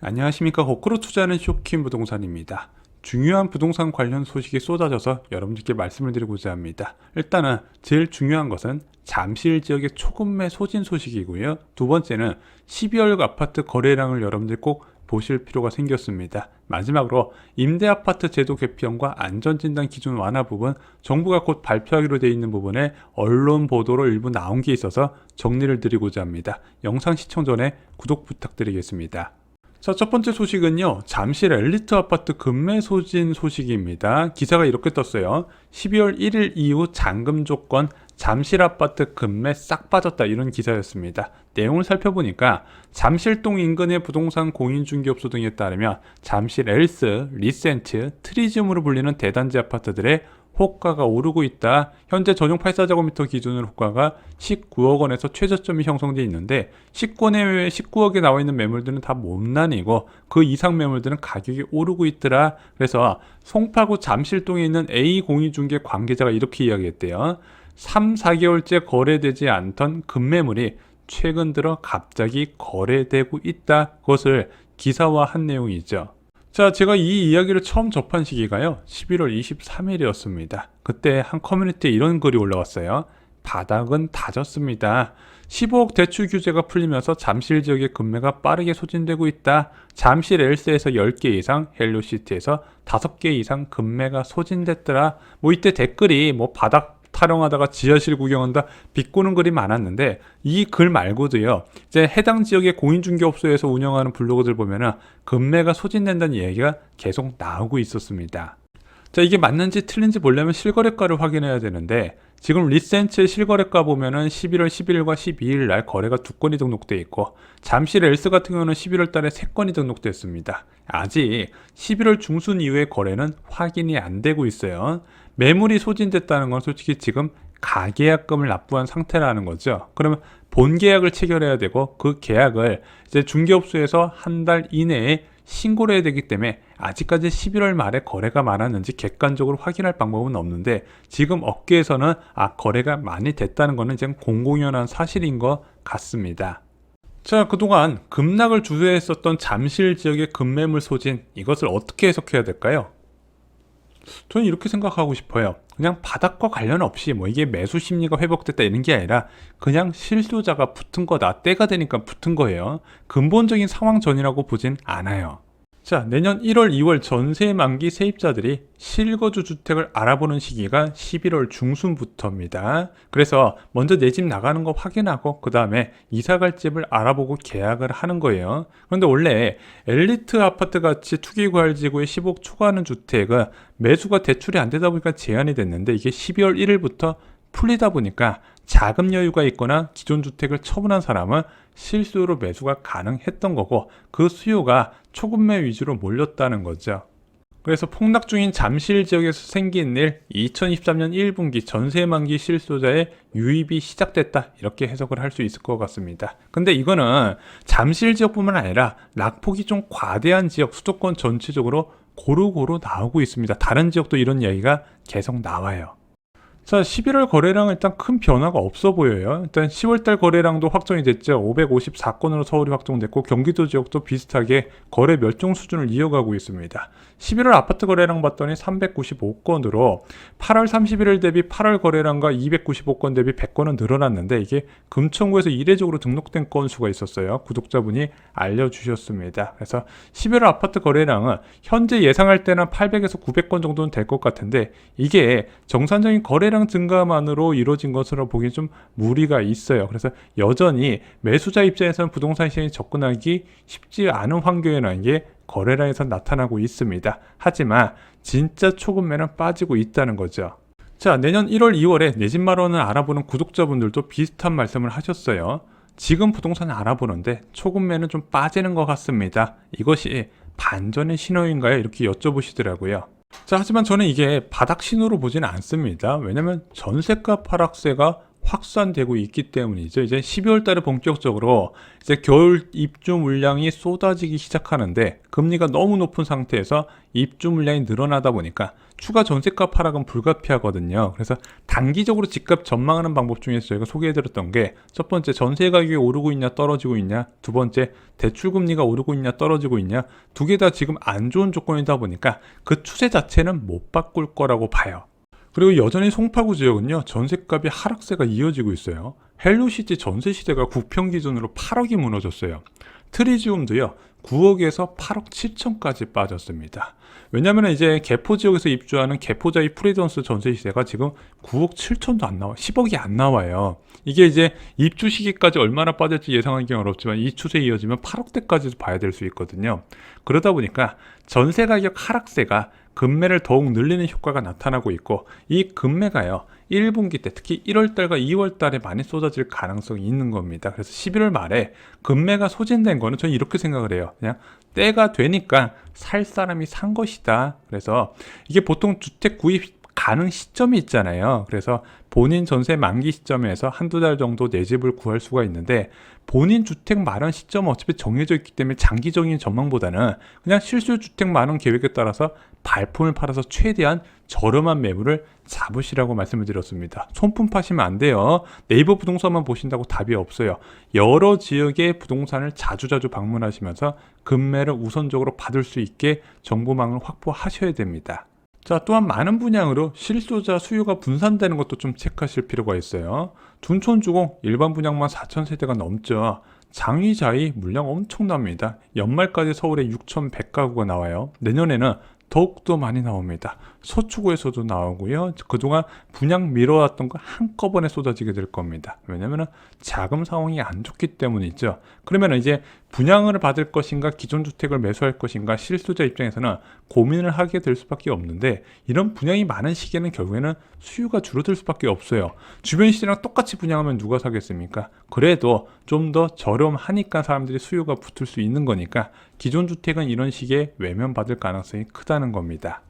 안녕하십니까. 거꾸로 투자하는 쇼킹 부동산입니다. 중요한 부동산 관련 소식이 쏟아져서 여러분들께 말씀을 드리고자 합니다. 일단은 제일 중요한 것은 잠실 지역의 초급매 소진 소식이고요. 두 번째는 12월 아파트 거래량을 여러분들 꼭 보실 필요가 생겼습니다. 마지막으로 임대아파트 제도 개편과 안전진단 기준 완화 부분, 정부가 곧 발표하기로 되어 있는 부분에 언론 보도로 일부 나온 게 있어서 정리를 드리고자 합니다. 영상 시청 전에 구독 부탁드리겠습니다. 자, 첫 번째 소식은요, 잠실 엘리트 아파트 급매 소진 소식입니다. 기사가 이렇게 떴어요. 12월 1일 이후 잔금 조건 잠실 아파트 급매 싹 빠졌다, 이런 기사였습니다. 내용을 살펴보니까 잠실동 인근의 부동산 공인중개업소 등에 따르면 잠실 엘스, 리센트, 트리즘으로 불리는 대단지 아파트들의 호가가 오르고 있다. 현재 전용 84제곱미터 기준으로 호가가 19억 원에서 최저점이 형성되어 있는데 10권 내외에 19억에 나와 있는 매물들은 다 못난이고 그 이상 매물들은 가격이 오르고 있더라. 그래서 송파구 잠실동에 있는 A 공인중개 관계자가 이렇게 이야기했대요. 3, 4개월째 거래되지 않던 급매물이 최근 들어 갑자기 거래되고 있다. 그것을 기사화한 내용이죠. 자, 제가 이 이야기를 처음 접한 시기가요, 11월 23일이었습니다. 그때 한 커뮤니티에 이런 글이 올라왔어요. 바닥은 다졌습니다. 15억 대출 규제가 풀리면서 잠실 지역의 급매가 빠르게 소진되고 있다. 잠실 엘스에서 10개 이상, 헬로시티에서 5개 이상 급매가 소진됐더라. 이때 댓글이 바닥 타령하다가 지하실 구경한다 비꼬는 글이 많았는데, 이 글 말고도요, 이제 해당 지역의 공인중개업소에서 운영하는 블로그들 보면은 급매가 소진된다는 얘기가 계속 나오고 있었습니다. 자, 이게 맞는지 틀린지 보려면 실거래가를 확인해야 되는데, 지금 리센츠의 실거래가 보면은 11월 11일과 12일 날 거래가 2건이 등록되어 있고, 잠실 엘스 같은 경우는 11월 달에 3건이 등록됐습니다. 아직 11월 중순 이후의 거래는 확인이 안 되고 있어요. 매물이 소진됐다는 건 솔직히 지금 가계약금을 납부한 상태라는 거죠. 그러면 본 계약을 체결해야 되고, 그 계약을 이제 중개업소에서 한 달 이내에 신고를 해야 되기 때문에 아직까지 11월 말에 거래가 많았는지 객관적으로 확인할 방법은 없는데, 지금 업계에서는 거래가 많이 됐다는 것은 지금 공공연한 사실인 것 같습니다. 자, 그동안 급락을 주도했었던 잠실 지역의 급매물 소진, 이것을 어떻게 해석해야 될까요? 저는 이렇게 생각하고 싶어요. 그냥 바닥과 관련 없이 이게 매수 심리가 회복됐다 이런 게 아니라 그냥 실수자가 붙은 거다, 때가 되니까 붙은 거예요. 근본적인 상황 전이라고 보진 않아요. 자, 내년 1월, 2월 전세 만기 세입자들이 실거주 주택을 알아보는 시기가 11월 중순부터입니다. 그래서 먼저 내 집 나가는 거 확인하고 그 다음에 이사갈 집을 알아보고 계약을 하는 거예요. 그런데 원래 엘리트 아파트 같이 투기과열지구에 10억 초과하는 주택은 매수가 대출이 안 되다 보니까 제한이 됐는데, 이게 12월 1일부터 풀리다 보니까 자금 여유가 있거나 기존 주택을 처분한 사람은 실수로 매수가 가능했던 거고, 그 수요가 초급매 위주로 몰렸다는 거죠. 그래서 폭락 중인 잠실 지역에서 생긴 일, 2023년 1분기 전세 만기 실소자의 유입이 시작됐다, 이렇게 해석을 할 수 있을 것 같습니다. 근데 이거는 잠실 지역뿐만 아니라 낙폭이 좀 과대한 지역, 수도권 전체적으로 고루고루 나오고 있습니다. 다른 지역도 이런 이야기가 계속 나와요. 자, 11월 거래량은 일단 큰 변화가 없어 보여요. 일단 10월달 거래량도 확정이 됐죠. 554건으로 서울이 확정됐고, 경기도 지역도 비슷하게 거래 멸종 수준을 이어가고 있습니다. 11월 아파트 거래량 봤더니 395건으로 8월 31일 대비 8월 거래량과 295건 대비 100건은 늘어났는데, 이게 금천구에서 이례적으로 등록된 건수가 있었어요. 구독자분이 알려주셨습니다. 그래서 11월 아파트 거래량은 현재 예상할 때는 800에서 900건 정도는 될 것 같은데, 이게 정상적인 거래량 증가만으로 이루어진 것으로 보기엔 좀 무리가 있어요. 그래서 여전히 매수자 입장에서는 부동산 시장에 접근하기 쉽지 않은 환경이라는 게 거래량에서 나타나고 있습니다. 하지만 진짜 초급매는 빠지고 있다는 거죠. 자, 내년 1월, 2월에 내 집 마련을 알아보는 구독자분들도 비슷한 말씀을 하셨어요. 지금 부동산을 알아보는데 초급매는 좀 빠지는 것 같습니다. 이것이 반전의 신호인가요? 이렇게 여쭤보시더라고요. 자, 하지만 저는 이게 바닥 신호로 보지는 않습니다. 왜냐면 전세가 하락세가 확산되고 있기 때문이죠. 이제 12월 달에 본격적으로 이제 겨울 입주 물량이 쏟아지기 시작하는데 금리가 너무 높은 상태에서 입주 물량이 늘어나다 보니까 추가 전세값 하락은 불가피하거든요. 그래서 단기적으로 집값 전망하는 방법 중에서 저희가 소개해드렸던 게 첫 번째 전세 가격이 오르고 있냐 떨어지고 있냐, 두 번째 대출 금리가 오르고 있냐 떨어지고 있냐, 두 개 다 지금 안 좋은 조건이다 보니까 그 추세 자체는 못 바꿀 거라고 봐요. 그리고 여전히 송파구 지역은요, 전세값이 하락세가 이어지고 있어요. 헬로시티 전세 시세가 국평 기준으로 8억이 무너졌어요. 트리지움도요, 9억에서 8억 7천까지 빠졌습니다. 왜냐면 이제 개포 지역에서 입주하는 개포자이 프리던스 전세 시세가 지금 9억 7천도 안 나와, 10억이 안 나와요. 이게 이제 입주 시기까지 얼마나 빠질지 예상하기는 어렵지만 이 추세 이어지면 8억대까지도 봐야 될 수 있거든요. 그러다 보니까 전세 가격 하락세가 금매를 더욱 늘리는 효과가 나타나고 있고, 이 금매가요 1분기 때 특히 1월달과 2월달에 많이 쏟아질 가능성이 있는 겁니다. 그래서 11월 말에 금매가 소진된 거는 저는 이렇게 생각을 해요. 그냥 때가 되니까 살 사람이 산 것이다. 그래서 이게 보통 주택 구입 가능 시점이 있잖아요. 그래서 본인 전세 만기 시점에서 한두 달 정도 내 집을 구할 수가 있는데, 본인 주택 마련 시점은 어차피 정해져 있기 때문에 장기적인 전망보다는 그냥 실수 주택 마련 계획에 따라서 발품을 팔아서 최대한 저렴한 매물을 잡으시라고 말씀을 드렸습니다. 손품 파시면 안 돼요. 네이버 부동산만 보신다고 답이 없어요. 여러 지역의 부동산을 자주자주 방문하시면서 금매를 우선적으로 받을 수 있게 정보망을 확보하셔야 됩니다. 자, 또한 많은 분양으로 실소자 수요가 분산되는 것도 좀 체크하실 필요가 있어요. 둔촌주공 일반 분양만 4,000세대가 넘죠. 장위자위 물량 엄청납니다. 연말까지 서울에 6,100가구가 나와요. 내년에는 더욱더 많이 나옵니다. 서초구에서도 나오고요. 그동안 분양 미뤄왔던 거 한꺼번에 쏟아지게 될 겁니다. 왜냐면 자금 상황이 안 좋기 때문이죠. 그러면 이제 분양을 받을 것인가 기존 주택을 매수할 것인가 실수자 입장에서는 고민을 하게 될 수밖에 없는데, 이런 분양이 많은 시기에는 결국에는 수요가 줄어들 수밖에 없어요. 주변 시세랑 똑같이 분양하면 누가 사겠습니까? 그래도 좀 더 저렴하니까 사람들이 수요가 붙을 수 있는 거니까 기존 주택은 이런 시기에 외면받을 가능성이 크다는 겁니다.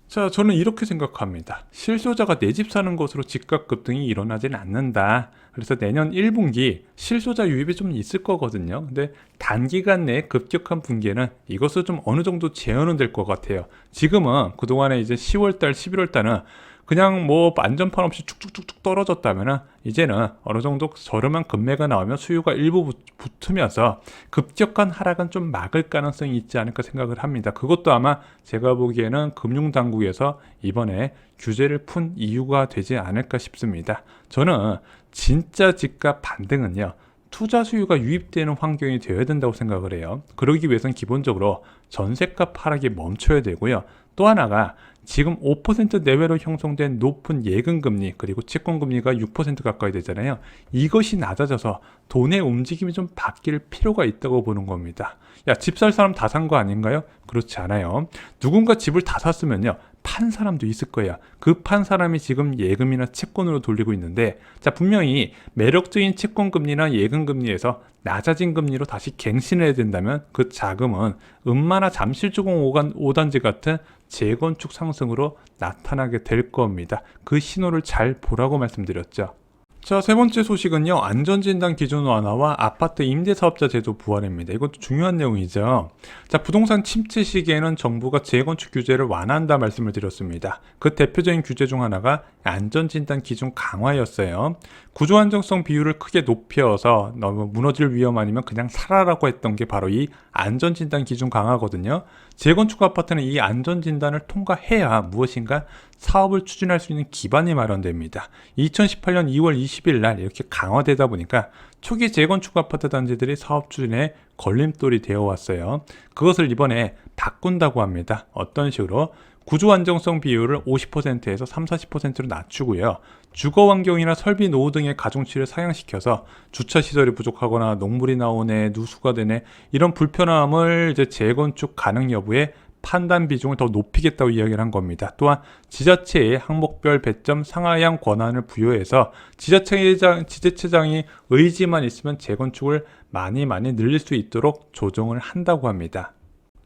자, 저는 이렇게 생각합니다. 실소자가 내 집 사는 것으로 집값 급등이 일어나지는 않는다. 그래서 내년 1분기 실소자 유입이 좀 있을 거거든요. 근데 단기간 내에 급격한 붕괴는 이것을 좀 어느 정도 제어는 될 것 같아요. 지금은 그동안에 이제 10월달, 11월달은 그냥 뭐 안전판 없이 쭉쭉쭉쭉 떨어졌다면은 이제는 어느 정도 저렴한 금매가 나오면 수요가 일부 붙으면서 급격한 하락은 좀 막을 가능성이 있지 않을까 생각을 합니다. 그것도 아마 제가 보기에는 금융당국에서 이번에 규제를 푼 이유가 되지 않을까 싶습니다. 저는 진짜 집값 반등은요, 투자 수요가 유입되는 환경이 되어야 된다고 생각을 해요. 그러기 위해서는 기본적으로 전세값 하락이 멈춰야 되고요. 또 하나가 지금 5% 내외로 형성된 높은 예금금리 그리고 채권금리가 6% 가까이 되잖아요. 이것이 낮아져서 돈의 움직임이 좀 바뀔 필요가 있다고 보는 겁니다. 야, 집 살 사람 다 산 거 아닌가요? 그렇지 않아요. 누군가 집을 다 샀으면요, 판 사람도 있을 거야. 그 판 사람이 지금 예금이나 채권으로 돌리고 있는데, 자, 분명히 매력적인 채권금리나 예금금리에서 낮아진 금리로 다시 갱신을 해야 된다면 그 자금은 음마나 잠실주공 5단지 같은 재건축 상승으로 나타나게 될 겁니다. 그 신호를 잘 보라고 말씀드렸죠. 자, 세 번째 소식은요, 안전진단 기준 완화와 아파트 임대사업자 제도 부활입니다. 이것도 중요한 내용이죠. 자, 부동산 침체 시기에는 정부가 재건축 규제를 완화한다 말씀을 드렸습니다. 그 대표적인 규제 중 하나가 안전진단 기준 강화였어요. 구조 안정성 비율을 크게 높여서 너무 무너질 위험 아니면 그냥 살아라고 했던 게 바로 이 안전진단 기준 강화거든요. 재건축 아파트는 이 안전진단을 통과해야 무엇인가 사업을 추진할 수 있는 기반이 마련됩니다. 2018년 2월 20일 날 이렇게 강화되다 보니까 초기 재건축 아파트 단지들이 사업 추진에 걸림돌이 되어 왔어요. 그것을 이번에 바꾼다고 합니다. 어떤 식으로? 구조 안정성 비율을 50%에서 30-40%로 낮추고요. 주거 환경이나 설비 노후 등의 가중치를 상향시켜서 주차 시설이 부족하거나 녹물이 나오네, 누수가 되네, 이런 불편함을 이제 재건축 가능 여부에 판단 비중을 더 높이겠다고 이야기를 한 겁니다. 또한 지자체의 항목별 배점 상하향 권한을 부여해서 지자체장이 의지만 있으면 재건축을 많이 늘릴 수 있도록 조정을 한다고 합니다.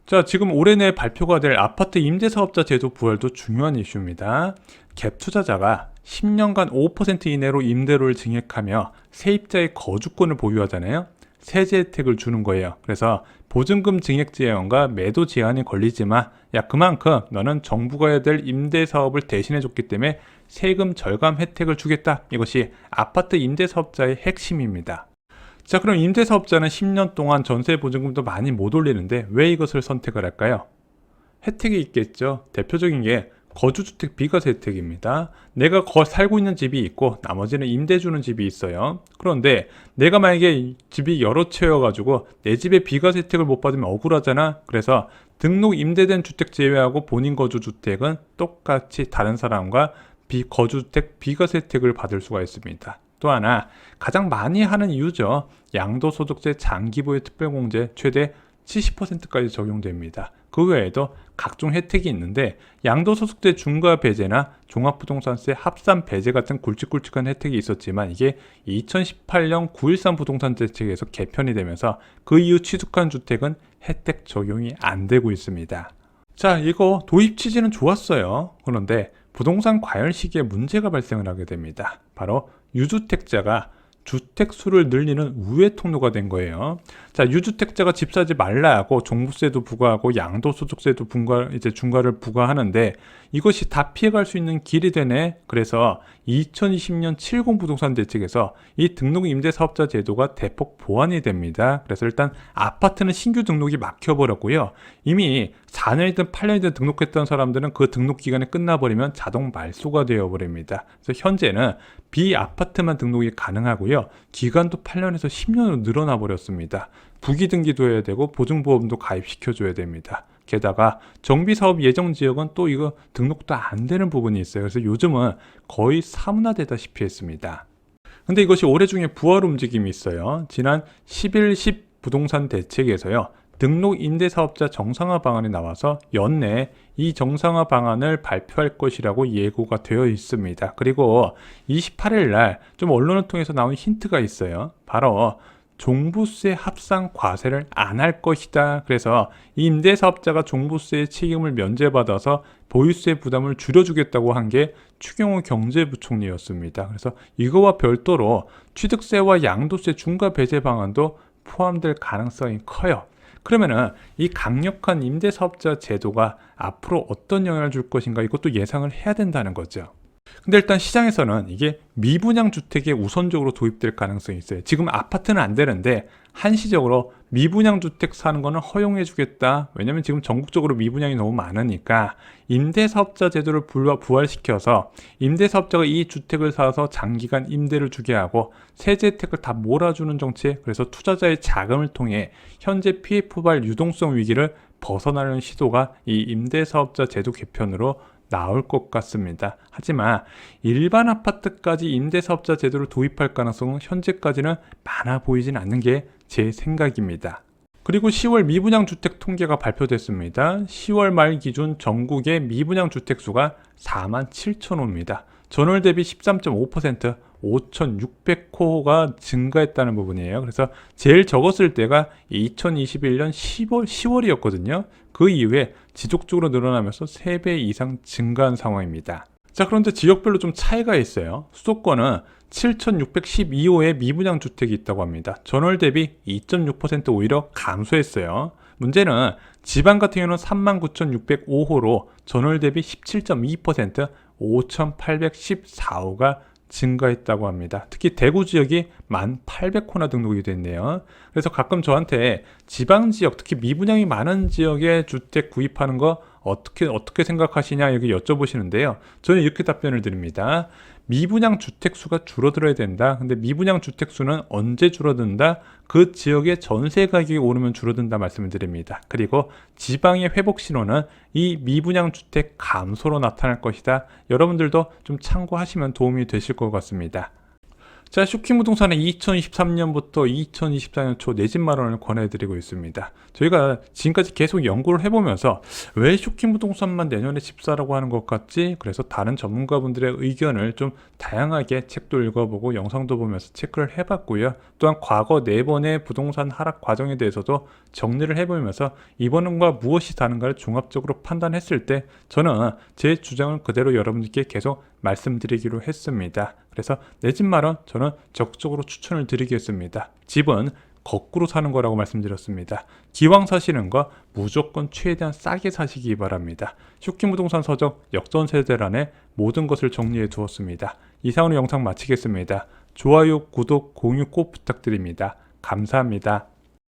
자, 지금 올해 내 발표가 될 아파트 임대사업자 제도 부활도 중요한 이슈입니다. 갭 투자자가 10년간 5% 이내로 임대료를 증액하며 세입자의 거주권을 보유하잖아요. 세제 혜택을 주는 거예요. 그래서 보증금 증액 제한과 매도 제한이 걸리지만 야, 그만큼 너는 정부가 해야 될 임대사업을 대신해 줬기 때문에 세금 절감 혜택을 주겠다. 이것이 아파트 임대사업자의 핵심입니다. 자, 그럼 임대사업자는 10년 동안 전세 보증금도 많이 못 올리는데 왜 이것을 선택을 할까요? 혜택이 있겠죠. 대표적인 게 거주주택 비과세 혜택입니다. 내가 살고 있는 집이 있고 나머지는 임대 주는 집이 있어요. 그런데 내가 만약에 집이 여러 채여가지고 내 집에 비과세 혜택을 못 받으면 억울하잖아. 그래서 등록 임대된 주택 제외하고 본인 거주주택은 똑같이 다른 사람과 거주주택 비과세 혜택을 받을 수가 있습니다. 또 하나 가장 많이 하는 이유죠. 양도소득세 장기보유 특별공제 최대 70%까지 적용됩니다. 그 외에도 각종 혜택이 있는데 양도소득세 중과 배제나 종합부동산세 합산 배제 같은 굵직굵직한 혜택이 있었지만 이게 2018년 9.13 부동산 대책에서 개편이 되면서 그 이후 취득한 주택은 혜택 적용이 안 되고 있습니다. 자, 이거 도입 취지는 좋았어요. 그런데 부동산 과열 시기에 문제가 발생을 하게 됩니다. 바로 유주택자가 주택 수를 늘리는 우회 통로가 된 거예요. 자, 유주택자가 집 사지 말라 하고 종부세도 부과하고 양도소득세도 중과를 부과하는데 이것이 다 피해갈 수 있는 길이 되네. 그래서 2020년 70 부동산 대책에서 이 등록 임대사업자 제도가 대폭 보완이 됩니다. 그래서 일단 아파트는 신규 등록이 막혀버렸고요. 이미 4년이든 8년이든 등록했던 사람들은 그 등록 기간이 끝나버리면 자동 말소가 되어버립니다. 그래서 현재는 비아파트만 등록이 가능하고요. 기간도 8년에서 10년으로 늘어나 버렸습니다. 부기등기도 해야 되고 보증보험도 가입시켜줘야 됩니다. 게다가 정비사업 예정지역은 또 이거 등록도 안 되는 부분이 있어요. 그래서 요즘은 거의 사문화되다시피 했습니다. 근데 이것이 올해 중에 부활 움직임이 있어요. 지난 11.10 부동산 대책에서요. 등록 임대사업자 정상화 방안이 나와서 연내에 이 정상화 방안을 발표할 것이라고 예고가 되어 있습니다. 그리고 28일 날 좀 언론을 통해서 나온 힌트가 있어요. 바로 종부세 합산 과세를 안 할 것이다. 그래서 임대사업자가 종부세의 책임을 면제받아서 보유세 부담을 줄여주겠다고 한 게 추경호 경제부총리였습니다. 그래서 이거와 별도로 취득세와 양도세 중과 배제 방안도 포함될 가능성이 커요. 그러면은 이 강력한 임대사업자 제도가 앞으로 어떤 영향을 줄 것인가 이것도 예상을 해야 된다는 거죠. 근데 일단 시장에서는 이게 미분양 주택에 우선적으로 도입될 가능성이 있어요. 지금 아파트는 안 되는데 한시적으로 미분양 주택 사는 거는 허용해 주겠다. 왜냐면 지금 전국적으로 미분양이 너무 많으니까 임대사업자 제도를 부활시켜서 임대사업자가 이 주택을 사서 장기간 임대를 주게 하고 세제 혜택을 다 몰아주는 정책. 그래서 투자자의 자금을 통해 현재 PF 발 유동성 위기를 벗어나는 시도가 이 임대사업자 제도 개편으로 나올 것 같습니다. 하지만 일반 아파트까지 임대사업자 제도를 도입할 가능성은 현재까지는 많아 보이진 않는 게 제 생각입니다. 그리고 10월 미분양 주택 통계가 발표됐습니다. 10월 말 기준 전국의 미분양 주택 수가 47,000호입니다. 전월 대비 13.5% 5,600호가 증가했다는 부분이에요. 그래서 제일 적었을 때가 2021년 10월이었거든요. 그 이후에 지속적으로 늘어나면서 3배 이상 증가한 상황입니다. 자, 그런데 지역별로 좀 차이가 있어요. 수도권은 7,612호의 미분양 주택이 있다고 합니다. 전월 대비 2.6% 오히려 감소했어요. 문제는 지방 같은 경우는 39,605호로 전월 대비 17.2% 5,814호가 증가했다고 합니다. 특히 대구 지역이 1,800호나 등록이 됐네요. 그래서 가끔 저한테 지방 지역, 특히 미분양이 많은 지역에 주택 구입하는 거 어떻게 생각하시냐 여기 여쭤보시는데요. 저는 이렇게 답변을 드립니다. 미분양 주택 수가 줄어들어야 된다. 근데 미분양 주택 수는 언제 줄어든다? 그 지역의 전세 가격이 오르면 줄어든다 말씀을 드립니다. 그리고 지방의 회복 신호는 이 미분양 주택 감소로 나타날 것이다. 여러분들도 좀 참고하시면 도움이 되실 것 같습니다. 자, 쇼킹부동산은 2023년부터 2024년 초 내 집 마련을 권해드리고 있습니다. 저희가 지금까지 계속 연구를 해보면서 왜 쇼킹부동산만 내년에 집 사라고 하는 것 같지? 그래서 다른 전문가분들의 의견을 좀 다양하게 책도 읽어보고 영상도 보면서 체크를 해봤고요. 또한 과거 4번의 부동산 하락 과정에 대해서도 정리를 해보면서 이번과 무엇이 다른가를 종합적으로 판단했을 때 저는 제 주장을 그대로 여러분들께 계속 말씀드리기로 했습니다. 그래서 내 집 마련 저는 적극적으로 추천을 드리겠습니다. 집은 거꾸로 사는 거라고 말씀드렸습니다. 기왕 사시는 거 무조건 최대한 싸게 사시기 바랍니다. 쇼킹부동산 서적 역전세대란에 모든 것을 정리해 두었습니다. 이상으로 영상 마치겠습니다. 좋아요, 구독, 공유 꼭 부탁드립니다. 감사합니다.